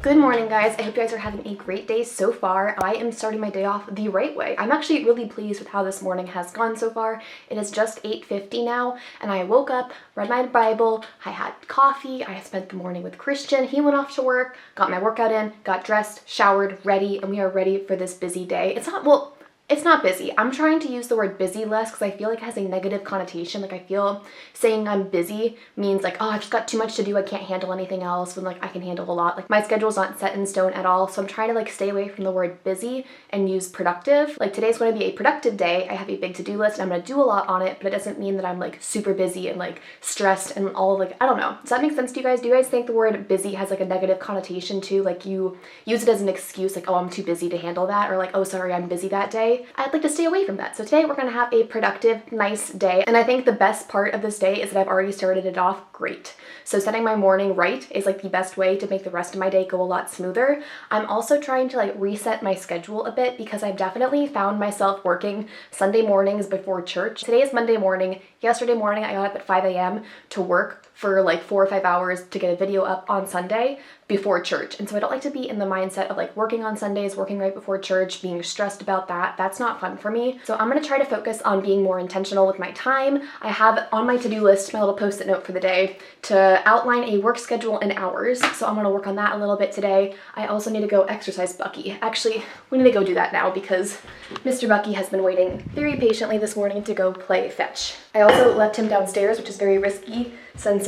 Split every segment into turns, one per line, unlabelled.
Good morning, guys. I hope you guys are having a great day so far. I am starting my day off the right way. I'm actually really pleased with how this morning has gone so far. It is just 8:50 now, and I woke up, read my Bible, I had coffee, I spent the morning with Christian, he went off to work, got my workout in, got dressed, showered, ready, and we are ready for this busy day. It's not busy. I'm trying to use the word busy less because I feel like it has a negative connotation. Like I feel saying I'm busy means like, oh, I've just got too much to do. I can't handle anything else when like I can handle a lot. Like my schedule's not set in stone at all. So I'm trying to like stay away from the word busy and use productive. Like today's going to be a productive day. I have a big to-do list and I'm going to do a lot on it, but it doesn't mean that I'm like super busy and like stressed and all like, I don't know. Does that make sense to you guys? Do you guys think the word busy has like a negative connotation too? Like you use it as an excuse like, oh, I'm too busy to handle that, or like, oh, sorry, I'm busy that day. I'd like to stay away from that. So today we're going to have a productive, nice day. And I think the best part of this day is that I've already started it off great. So setting my morning right is like the best way to make the rest of my day go a lot smoother. I'm also trying to like reset my schedule a bit because I've definitely found myself working Sunday mornings before church. Today is Monday morning. Yesterday morning I got up at 5 a.m. to work for like 4 or 5 hours to get a video up on Sunday before church. And so I don't like to be in the mindset of like working on Sundays, working right before church, being stressed about that. That's not fun for me. So I'm gonna try to focus on being more intentional with my time. I have on my to-do list, my little post-it note for the day, to outline a work schedule in hours. So I'm gonna work on that a little bit today. I also need to go exercise Bucky. Actually, we need to go do that now because Mr. Bucky has been waiting very patiently this morning to go play fetch. I also left him downstairs, which is very risky since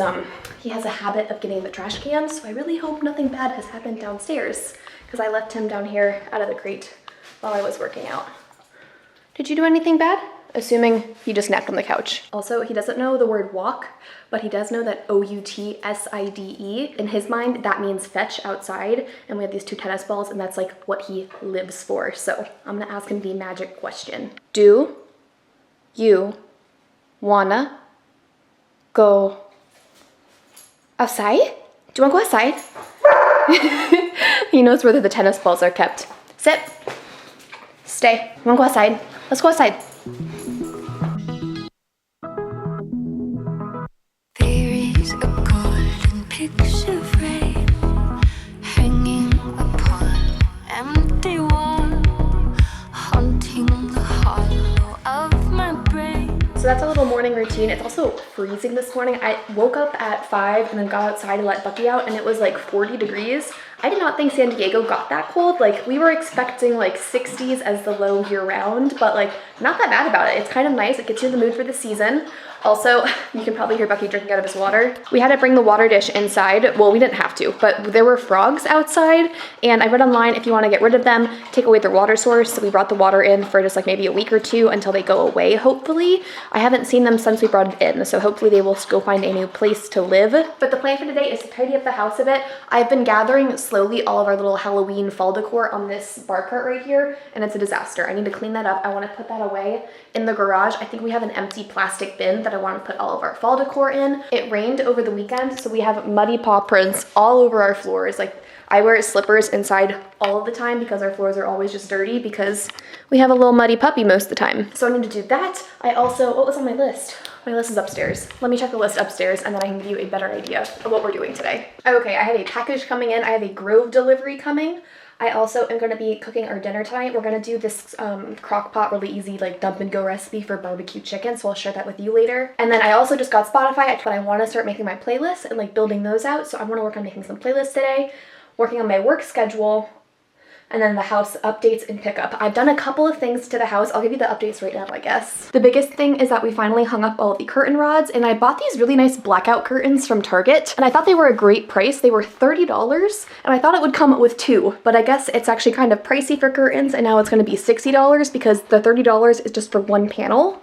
he has a habit of getting the trash cans. So I really hope nothing bad has happened downstairs because I left him down here out of the crate while I was working out. Did you do anything bad? Assuming he just napped on the couch. Also, he doesn't know the word walk, but he does know that O-U-T-S-I-D-E. In his mind, that means fetch outside. And we have these 2 tennis balls and that's like what he lives for. So I'm gonna ask him the magic question. Do you wanna go outside? Do you wanna go outside? He knows where the tennis balls are kept. Sit. Stay. You wanna go outside? Let's go outside.
There is a golden picture frame hanging upon empty wall, haunting the hollow of my brain.
So that's a little morning routine. It's also freezing this morning. I woke up at 5 and then got outside and let Bucky out and it was like 40 degrees. I did not think San Diego got that cold. Like we were expecting like 60s as the low year round, but like not that bad about it. It's kind of nice. It gets you in the mood for the season. Also, you can probably hear Bucky drinking out of his water. We had to bring the water dish inside. Well, we didn't have to, but there were frogs outside and I read online if you want to get rid of them, take away their water source. So we brought the water in for just like maybe a week or 2 until they go away, hopefully. I haven't seen them since we brought it in, so hopefully they will go find a new place to live. But the plan for today is to tidy up the house a bit. I've been gathering slowly all of our little Halloween fall decor on this bar cart right here, and it's a disaster. I need to clean that up. I want to put that away in the garage. I think we have an empty plastic bin that I want to put all of our fall decor in. It rained over the weekend, so we have muddy paw prints all over our floors. Like I wear slippers inside all of the time because our floors are always just dirty because we have a little muddy puppy most of the time. So I need to do that. I also, what was on my list? My list is upstairs. Let me check the list upstairs and then I can give you a better idea of what we're doing today. Okay, I have a package coming in. I have a Grove delivery coming. I also am going to be cooking our dinner tonight. We're going to do this crock pot, really easy like dump and go recipe for barbecue chicken, so I'll share that with you later. And then I also just got Spotify, but I want to start making my playlists and like building those out, so I want to work on making some playlists today, working on my work schedule, and then the house updates and pickup. I've done a couple of things to the house. I'll give you the updates right now, I guess. The biggest thing is that we finally hung up all of the curtain rods, and I bought these really nice blackout curtains from Target, and I thought they were a great price. They were $30, and I thought it would come with 2, but I guess it's actually kind of pricey for curtains, and now it's gonna be $60 because the $30 is just for 1 panel.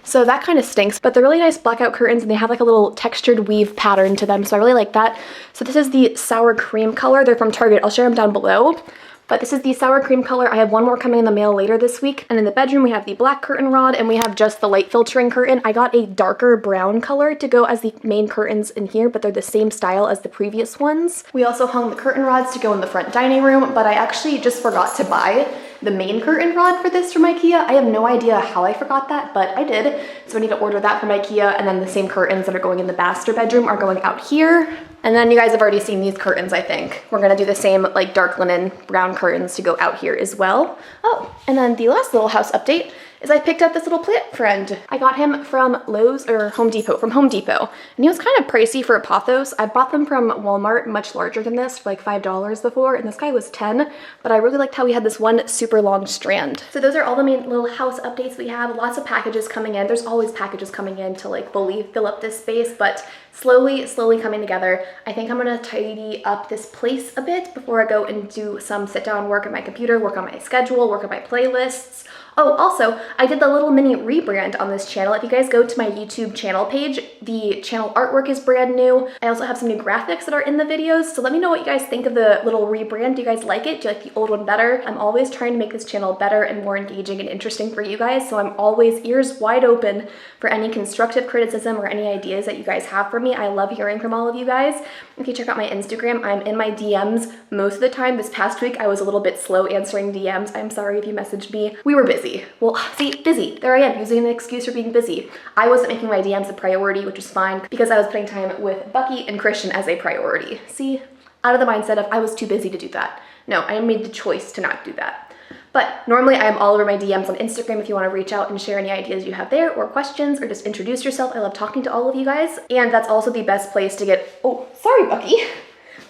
So that kind of stinks, but they're really nice blackout curtains and they have like a little textured weave pattern to them, so I really like that. So this is the sour cream color. They're from Target. I'll share them down below. But this is the sour cream color. I have one more coming in the mail later this week. And in the bedroom, we have the black curtain rod and we have just the light filtering curtain. I got a darker brown color to go as the main curtains in here, but they're the same style as the previous ones. We also hung the curtain rods to go in the front dining room, but I actually just forgot to buy the main curtain rod for this from IKEA. I have no idea how I forgot that, but I did. So I need to order that from IKEA, and then the same curtains that are going in the master bedroom are going out here. And then you guys have already seen these curtains, I think. We're gonna do the same like dark linen brown curtains to go out here as well. Oh, and then the last little house update is I picked up this little plant friend. I got him from Lowe's or Home Depot, and he was kind of pricey for a pothos. I bought them from Walmart, much larger than this, for like $5 before, and this guy was 10, but I really liked how he had this one super long strand. So those are all the main little house updates we have. Lots of packages coming in. There's always packages coming in to like fully fill up this space, but slowly coming together. I think I'm gonna tidy up this place a bit before I go and do some sit down work on my computer, work on my schedule, work on my playlists. Oh, also, I did the little mini rebrand on this channel. If you guys go to my YouTube channel page, the channel artwork is brand new. I also have some new graphics that are in the videos, so let me know what you guys think of the little rebrand. Do you guys like it? Do you like the old one better? I'm always trying to make this channel better and more engaging and interesting for you guys, so I'm always ears wide open for any constructive criticism or any ideas that you guys have for me. I love hearing from all of you guys. If you check out my Instagram, I'm in my DMs most of the time. This past week, I was a little bit slow answering DMs. I'm sorry if you messaged me. We were busy. Well, see, busy. There I am, using an excuse for being busy. I wasn't making my DMs a priority, which is fine, because I was putting time with Bucky and Christian as a priority. See, out of the mindset of I was too busy to do that. No, I made the choice to not do that. But normally I'm all over my DMs on Instagram if you want to reach out and share any ideas you have there or questions or just introduce yourself. I love talking to all of you guys. And that's also the best place to get, oh, sorry, Bucky.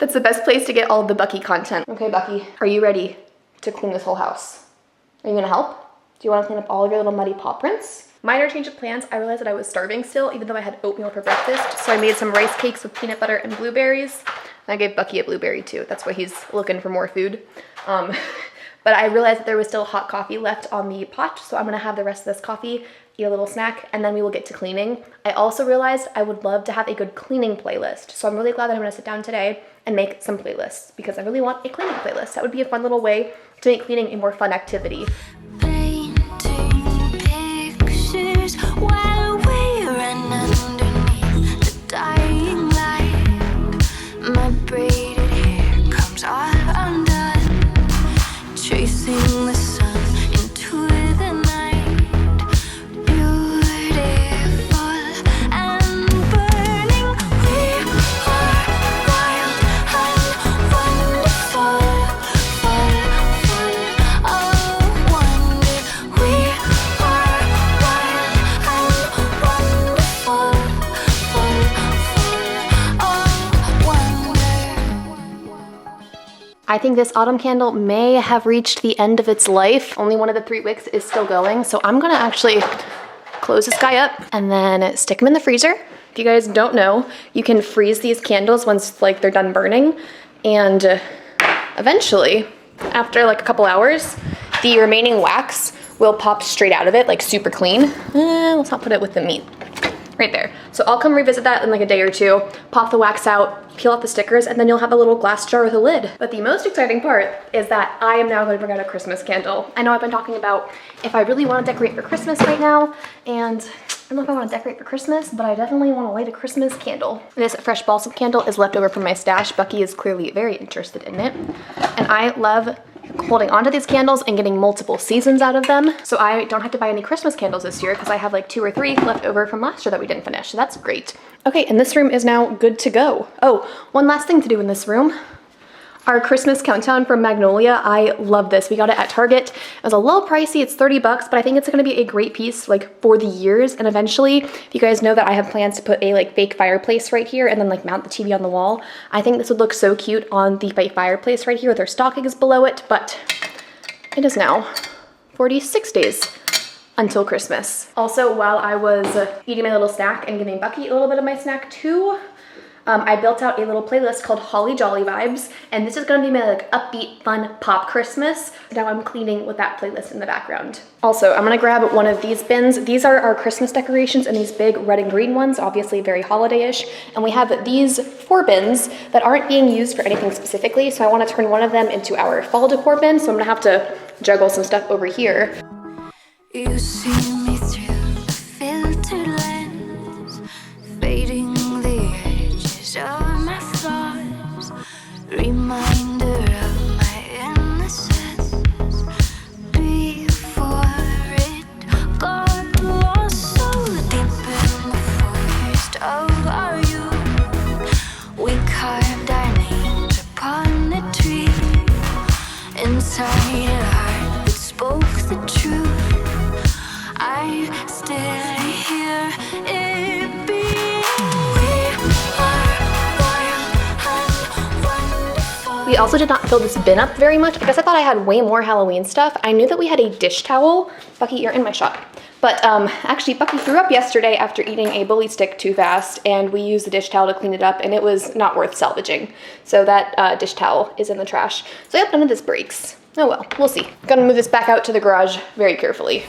That's the best place to get all of the Bucky content. Okay, Bucky, are you ready to clean this whole house? Are you gonna help? Do you want to clean up all of your little muddy paw prints? Minor change of plans. I realized that I was starving still, even though I had oatmeal for breakfast. So I made some rice cakes with peanut butter and blueberries. And I gave Bucky a blueberry too. That's why he's looking for more food. But I realized that there was still hot coffee left on the pot. So I'm gonna have the rest of this coffee, eat a little snack, and then we will get to cleaning. I also realized I would love to have a good cleaning playlist. So I'm really glad that I'm gonna sit down today and make some playlists because I really want a cleaning playlist. That would be a fun little way to make cleaning a more fun activity.
While we ran underneath the dying light, my braided hair comes all undone, chasing the sun into the night, beautiful and burning. We are wild and wonderful, full of wonder. We are
I think this autumn candle may have reached the end of its life. Only one of the 3 wicks is still going. So I'm gonna actually close this guy up and then stick him in the freezer. If you guys don't know, you can freeze these candles once like they're done burning. And eventually, after like a couple hours, the remaining wax will pop straight out of it, like super clean. Let's not put it with the meat. Right there. So I'll come revisit that in like a day or two, pop the wax out, peel off the stickers, and then you'll have a little glass jar with a lid. But the most exciting part is that I am now going to bring out a Christmas candle. I know I've been talking about if I really want to decorate for Christmas right now, and I don't know if I want to decorate for Christmas, but I definitely want to light a Christmas candle. This fresh balsam candle is left over from my stash. Bucky is clearly very interested in it. And I love holding onto these candles and getting multiple seasons out of them. So I don't have to buy any Christmas candles this year because I have like 2 or 3 left over from last year that we didn't finish. So that's great. Okay, and this room is now good to go. Oh, one last thing to do in this room. Our Christmas countdown from Magnolia. I love this. We got it at Target. It was a little pricey. It's $30, but I think it's gonna be a great piece like for the years. And eventually, if you guys know that I have plans to put a like fake fireplace right here and then like mount the TV on the wall, I think this would look so cute on the fake fireplace right here with our stockings below it. But it is now 46 days until Christmas. Also, while I was eating my little snack and giving Bucky a little bit of my snack too, I built out a little playlist called Holly Jolly Vibes, and this is gonna be my like upbeat, fun pop Christmas. Now I'm cleaning with that playlist in the background. Also, I'm gonna grab one of these bins. These are our Christmas decorations in these big red and green ones, obviously very holiday-ish. And we have these 4 bins that aren't being used for anything specifically, so I wanna turn one of them into our fall decor bin, so I'm gonna have to juggle some stuff over here.
You see me through the filtered lens, fading the edges of my flaws, reminder of my innocence,
We also did not fill this bin up very much. I guess I thought I had way more Halloween stuff. I knew that we had a dish towel. Bucky, you're in my shot. But actually, Bucky threw up yesterday after eating a bully stick too fast, and we used the dish towel to clean it up, and it was not worth salvaging. So that dish towel is in the trash. So yep, none of this breaks. Oh well, we'll see. Gonna move this back out to the garage very carefully.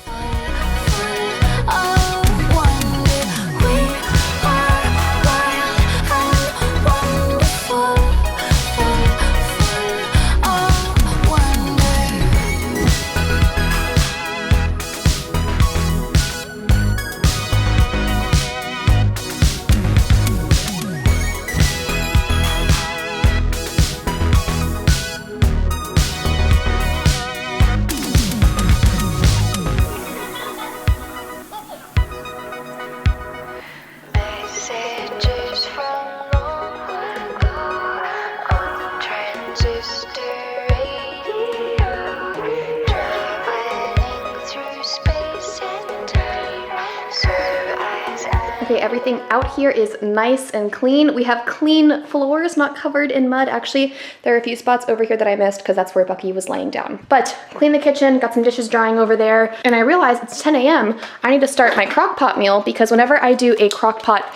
Okay, everything out here is nice and clean. We have clean floors, not covered in mud. Actually, there are a few spots over here that I missed because that's where Bucky was laying down. But clean the kitchen, got some dishes drying over there, and I realized it's 10 a.m. I need to start my crock pot meal because whenever I do a crock pot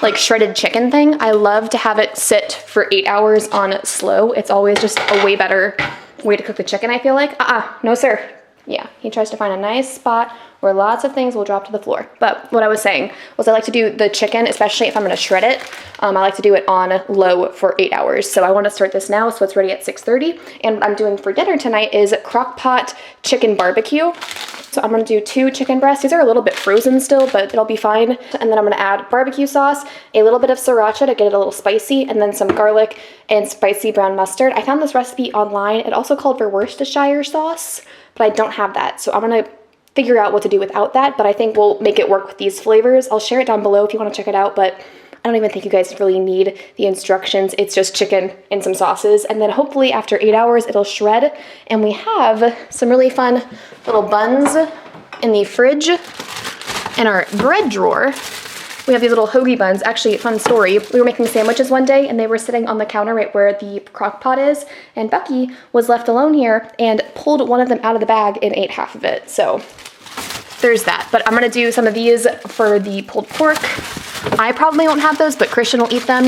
like shredded chicken thing, I love to have it sit for 8 hours on slow. It's always just a way better way to cook the chicken, I feel like. No sir. Yeah, he tries to find a nice spot where lots of things will drop to the floor. But what I was saying was I like to do the chicken, especially if I'm gonna shred it, I like to do it on low for 8 hours. So I wanna start this now so it's ready at 6:30. And what I'm doing for dinner tonight is crock pot chicken barbecue. So I'm gonna do 2 chicken breasts. These are a little bit frozen still, but it'll be fine. And then I'm gonna add barbecue sauce, a little bit of sriracha to get it a little spicy, and then some garlic and spicy brown mustard. I found this recipe online. It also called for Worcestershire sauce, but I don't have that. So I'm gonna figure out what to do without that, but I think we'll make it work with these flavors. I'll share it down below if you wanna check it out, but I don't even think you guys really need the instructions. It's just chicken and some sauces. And then hopefully after 8 hours, it'll shred. And we have some really fun little buns in the fridge. In our bread drawer, we have these little hoagie buns. Actually, fun story. We were making sandwiches one day and they were sitting on the counter right where the crock pot is. And Bucky was left alone here and pulled one of them out of the bag and ate half of it. So there's that. But I'm gonna do some of these for the pulled pork. I probably won't have those, but Christian will eat them.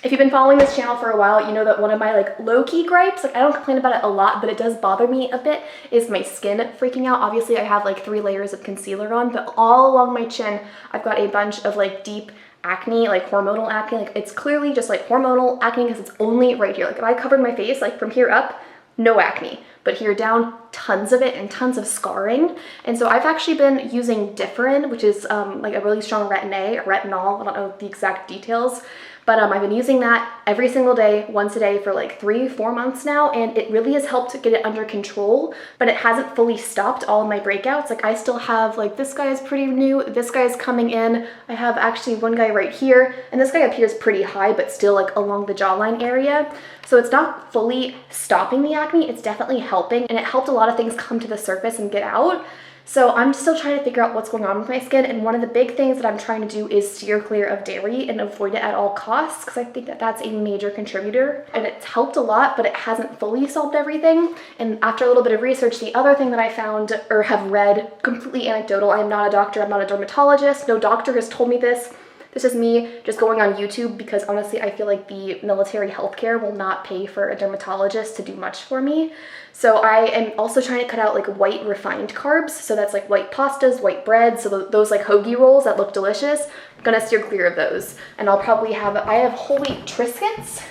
If you've been following this channel for a while, you know that one of my like low-key gripes, like I don't complain about it a lot, but it does bother me a bit, is my skin freaking out. Obviously I have like 3 layers of concealer on, but all along my chin, I've got a bunch of like deep acne, like hormonal acne. Like it's clearly just like hormonal acne because it's only right here. Like if I covered my face, like from here up, no acne. But here down, tons of it and tons of scarring. And so I've actually been using Differin, which is like a really strong retinol. I don't know the exact details, but I've been using that every single day, once a day for like 3-4 months now. And it really has helped to get it under control, but it hasn't fully stopped all of my breakouts. Like I still have like, this guy is pretty new. This guy is coming in. I have actually one guy right here, and this guy appears pretty high, but still like along the jawline area. So it's not fully stopping the acne, it's definitely helping, and it helped a lot of things come to the surface and get out. So I'm still trying to figure out what's going on with my skin, and one of the big things that I'm trying to do is steer clear of dairy and avoid it at all costs, because I think that that's a major contributor, and it's helped a lot, but it hasn't fully solved everything. And after a little bit of research, the other thing that I found or have read, completely anecdotal, I'm not a doctor, I'm not a dermatologist, no doctor has told me this. This is me just going on YouTube because honestly, I feel like the military healthcare will not pay for a dermatologist to do much for me. So I am also trying to cut out like white refined carbs. So that's like white pastas, white bread. So those like hoagie rolls that look delicious, I'm gonna steer clear of those. And I'll probably have, I have whole wheat Triscuits.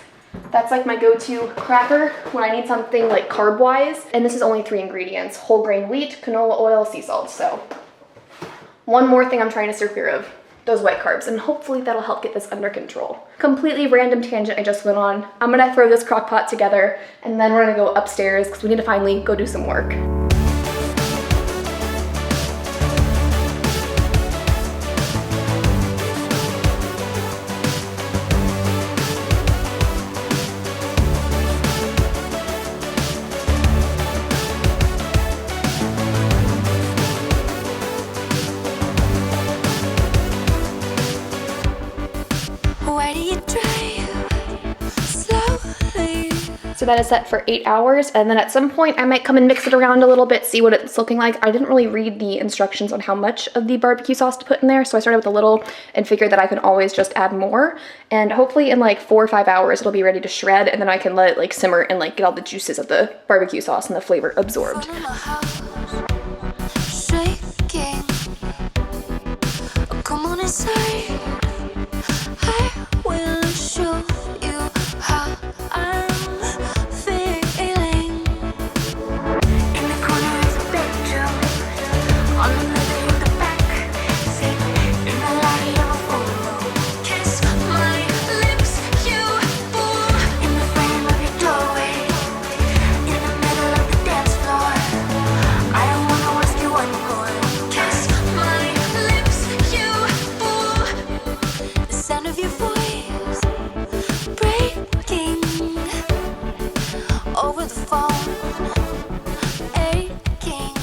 That's like my go-to cracker when I need something like carb-wise. And this is only 3 ingredients: whole grain wheat, canola oil, sea salt. So one more thing I'm trying to steer clear of, those white carbs, and hopefully that'll help get this under control. Completely random tangent I just went on. I'm gonna throw this crock pot together and then we're gonna go upstairs because we need to finally go do some work. So that is set for 8 hours, and then at some point I might come and mix it around a little bit, see what it's looking like. I didn't really read the instructions on how much of the barbecue sauce to put in there, so I started with a little and figured that I can always just add more. And hopefully in like 4 or 5 hours it'll be ready to shred, and then I can let it like simmer and like get all the juices of the barbecue sauce and the flavor absorbed.
Come on inside, I will show you how I'm feeling. In the corner of the bedroom, on the living in the back, sit in the light of a photo, kiss my lips, you fool. In the frame of your doorway, in the middle of the dance floor, I don't wanna ask you one more. Kiss my lips, you fool. The sound of your voice breaking over the phone, aching.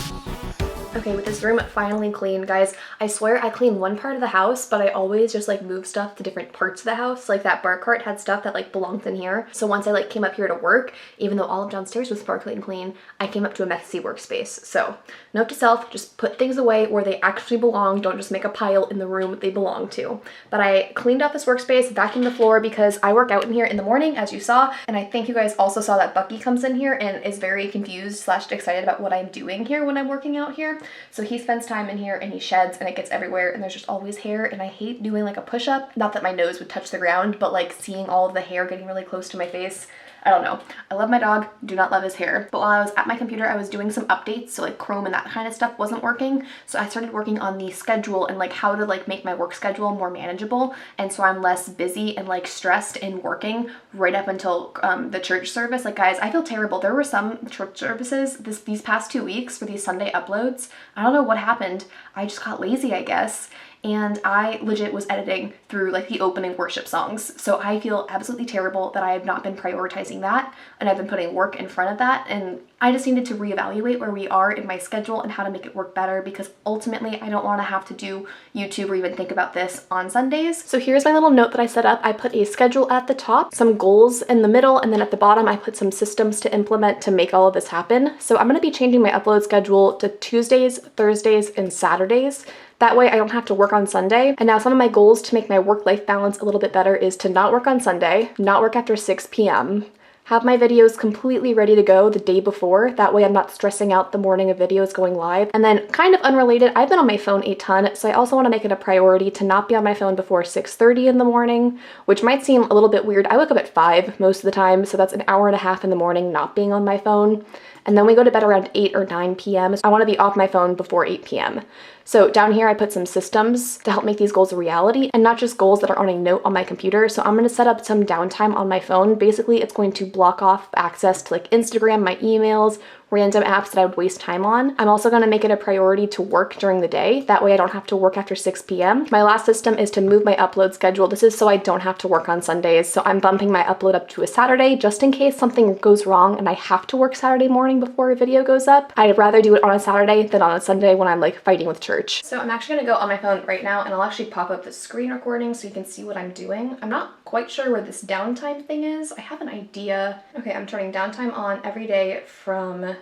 Okay, with this room finally clean, guys, I swear I clean one part of the house, but I always just like move stuff to different parts of the house. Like that bar cart had stuff that like belonged in here. So once I like came up here to work, even though all of downstairs was sparkly and clean, I came up to a messy workspace. So note to self, just put things away where they actually belong. Don't just make a pile in the room they belong to. But I cleaned out this workspace, vacuumed the floor because I work out in here in the morning, as you saw. And I think you guys also saw that Bucky comes in here and is very confused / excited about what I'm doing here when I'm working out here. So he spends time in here and he sheds and it gets everywhere and there's just always hair, and I hate doing like a push-up. Not that my nose would touch the ground, but like seeing all of the hair getting really close to my face. I don't know. I love my dog, do not love his hair. But while I was at my computer, I was doing some updates, so like Chrome and that kind of stuff wasn't working. So I started working on the schedule and like how to like make my work schedule more manageable. And so I'm less busy and like stressed in working right up until the church service. Like guys, I feel terrible. There were some church services these past 2 weeks for these Sunday uploads. I don't know what happened. I just got lazy, I guess. And I legit was editing through like the opening worship songs. So I feel absolutely terrible that I have not been prioritizing that, and I've been putting work in front of that. And I just needed to reevaluate where we are in my schedule and how to make it work better, because ultimately I don't want to have to do YouTube or even think about this on Sundays. So here's my little note that I set up. I put a schedule at the top, some goals in the middle, and then at the bottom I put some systems to implement to make all of this happen. So I'm going to be changing my upload schedule to Tuesdays, Thursdays, and Saturdays. That way I don't have to work on Sunday. And now some of my goals to make my work-life balance a little bit better is to not work on Sunday, not work after 6 p.m., have my videos completely ready to go the day before. That way I'm not stressing out the morning of videos going live. And then kind of unrelated, I've been on my phone a ton, so I also want to make it a priority to not be on my phone before 6:30 in the morning, which might seem a little bit weird. I wake up at 5 most of the time, so that's an hour and a half in the morning not being on my phone. And then we go to bed around 8 or 9 p.m. So I want to be off my phone before 8 p.m. So down here I put some systems to help make these goals a reality, and not just goals that are on a note on my computer. So I'm going to set up some downtime on my phone. Basically, it's going to block off access to like Instagram, my emails, random apps that I would waste time on. I'm also going to make it a priority to work during the day. That way I don't have to work after 6 p.m. My last system is to move my upload schedule. This is so I don't have to work on Sundays. So I'm bumping my upload up to a Saturday just in case something goes wrong and I have to work Saturday morning before a video goes up. I'd rather do it on a Saturday than on a Sunday when I'm like fighting with church. So I'm actually going to go on my phone right now and I'll actually pop up the screen recording so you can see what I'm doing. I'm not quite sure where this downtime thing is. I have an idea. Okay, I'm turning downtime on every day from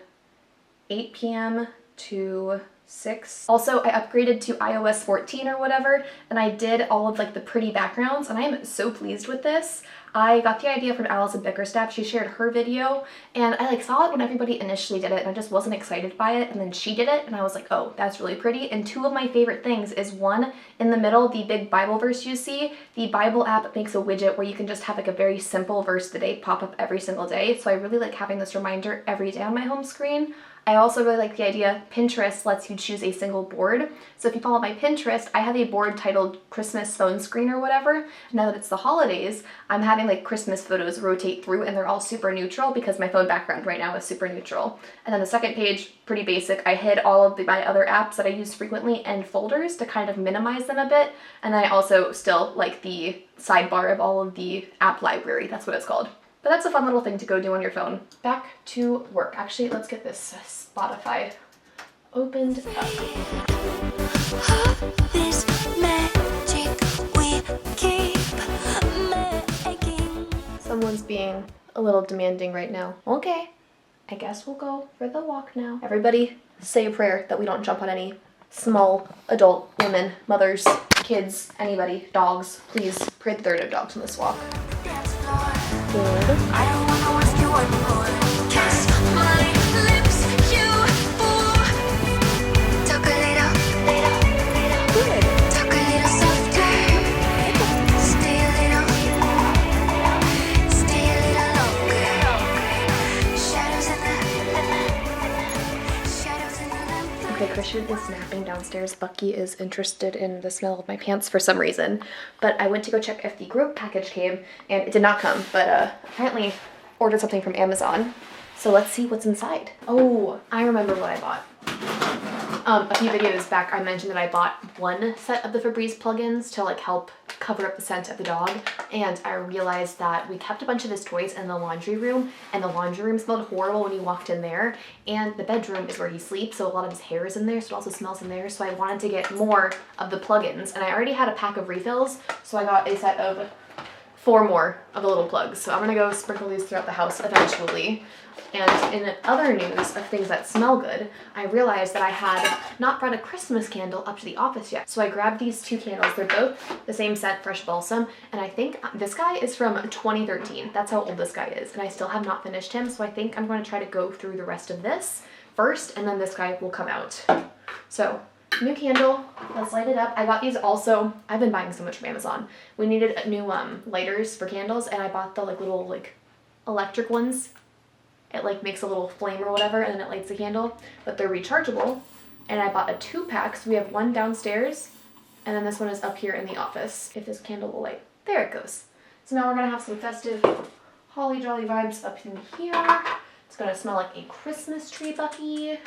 8 p.m. to 6. Also, I upgraded to iOS 14 or whatever, and I did all of like the pretty backgrounds, and I am so pleased with this. I got the idea from Allison Bickerstaff. She shared her video, and I like saw it when everybody initially did it, and I just wasn't excited by it, and then she did it, and I was like, oh, that's really pretty. And two of my favorite things is, one, in the middle, the big Bible verse you see, the Bible app makes a widget where you can just have like a very simple verse of the day pop up every single day, so I really like having this reminder every day on my home screen. I also really like the idea Pinterest lets you choose a single board. So if you follow my Pinterest, I have a board titled Christmas phone screen or whatever. Now that it's the holidays, I'm having like Christmas photos rotate through, and they're all super neutral because my phone background right now is super neutral. And then the second page, pretty basic. I hid all of my other apps that I use frequently and folders to kind of minimize them a bit. And then I also still like the sidebar of all of the app library. That's what it's called. But that's a fun little thing to go do on your phone. Back to work. Actually, let's get this Spotify opened up.
This magic we keep making.
Someone's being a little demanding right now. Okay, I guess we'll go for the walk now. Everybody say a prayer that we don't jump on any small adult women, mothers, kids, anybody, dogs. Please pray that there are no dogs on this walk. Good.
I don't wanna ask you one more. Kiss my lips, you fool. Talk a little,
Good.
talk a little softer. Stay a little longer. Shadows in the lamp.
Okay, Christian is napping downstairs. Bucky is interested in the smell of my pants for some reason. But I went to go check if the Grove package came, and it did not come. But apparently ordered something from Amazon. So let's see what's inside. Oh, I remember what I bought. A few videos back, I mentioned that I bought one set of the Febreze plugins to like help cover up the scent of the dog, and I realized that we kept a bunch of his toys in the laundry room, and the laundry room smelled horrible when he walked in there, and the bedroom is where he sleeps, so a lot of his hair is in there, so it also smells in there, so I wanted to get more of the plugins, and I already had a pack of refills, so I got a set of 4 more of the little plugs, so I'm gonna go sprinkle these throughout the house eventually. And in other news of things that smell good, I realized that I had not brought a Christmas candle up to the office yet. So I grabbed these 2 candles. They're both the same scent, Fresh Balsam. And I think this guy is from 2013. That's how old this guy is. And I still have not finished him. So I think I'm going to try to go through the rest of this first. And then this guy will come out. So new candle. Let's light it up. I got these also. I've been buying so much from Amazon. We needed new lighters for candles. And I bought the little electric ones. It makes a little flame or whatever, and then it lights the candle, but they're rechargeable. And I bought a 2-pack, so we have one downstairs, and then this one is up here in the office. If this candle will light, there it goes. So now we're gonna have some festive holly jolly vibes up in here. It's gonna smell like a Christmas tree, Bucky.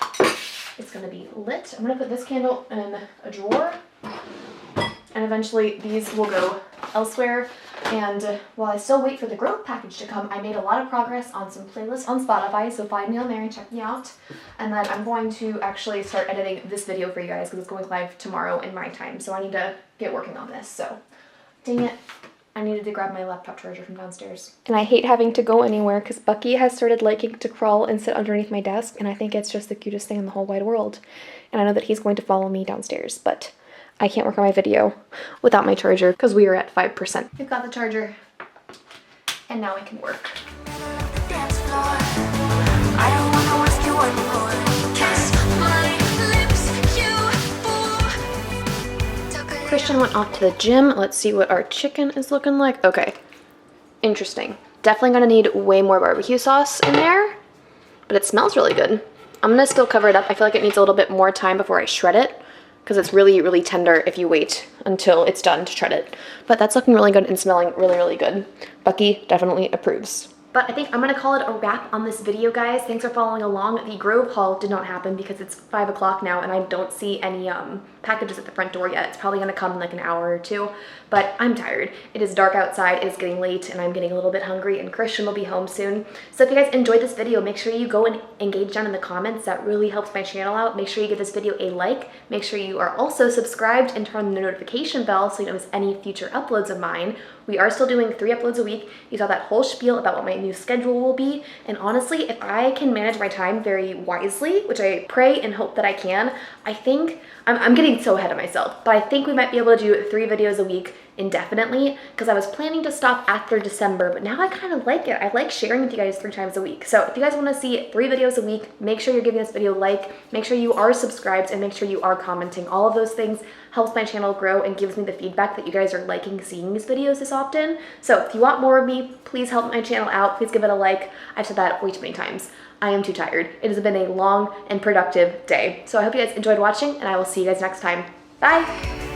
It's gonna be lit. I'm gonna put this candle in a drawer, and eventually these will go elsewhere. And while I still wait for the Grove package to come, I made a lot of progress on some playlists on Spotify, so find me on there and check me out. And then I'm going to actually start editing this video for you guys because it's going live tomorrow in my time, so I need to get working on this. So, dang it, I needed to grab my laptop charger from downstairs. And I hate having to go anywhere because Bucky has started liking to crawl and sit underneath my desk, and I think it's just the cutest thing in the whole wide world. And I know that he's going to follow me downstairs, but I can't work on my video without my charger because we are at 5%. We've got the charger, and now we can work.
Dance floor. I don't wanna ask you one more. Kiss my lips, you fool. Talk a little.
Christian went off to the gym. Let's see what our chicken is looking like. Okay, interesting. Definitely gonna need way more barbecue sauce in there, but it smells really good. I'm gonna still cover it up. I feel like it needs a little bit more time before I shred it, because it's really, really tender if you wait until it's done to shred it. But that's looking really good and smelling really, really good. Bucky definitely approves. But I think I'm gonna call it a wrap on this video, guys. Thanks for following along. The Grove haul did not happen because it's 5 o'clock now and I don't see any packages at the front door yet. It's probably gonna come in like an hour or 2, but I'm tired. It is dark outside, it is getting late, and I'm getting a little bit hungry, and Christian will be home soon. So if you guys enjoyed this video, make sure you go and engage down in the comments. That really helps my channel out. Make sure you give this video a like. Make sure you are also subscribed and turn on the notification bell so you don't miss any future uploads of mine. We are still doing 3 uploads a week. You saw that whole spiel about what my new schedule will be, and honestly, if I can manage my time very wisely, which I pray and hope that I can, I think I'm getting so ahead of myself, but I think we might be able to do 3 videos a week indefinitely, because I was planning to stop after December, but now I kind of like it. I like sharing with you guys 3 times a week. So if you guys want to see 3 videos a week, make sure you're giving this video a like, make sure you are subscribed, and make sure you are commenting. All of those things helps my channel grow and gives me the feedback that you guys are liking seeing these videos this often. So if you want more of me, please help my channel out. Please give it a like. I've said that way too many times. I am too tired. It has been a long and productive day. So I hope you guys enjoyed watching, and I will see you guys next time. Bye!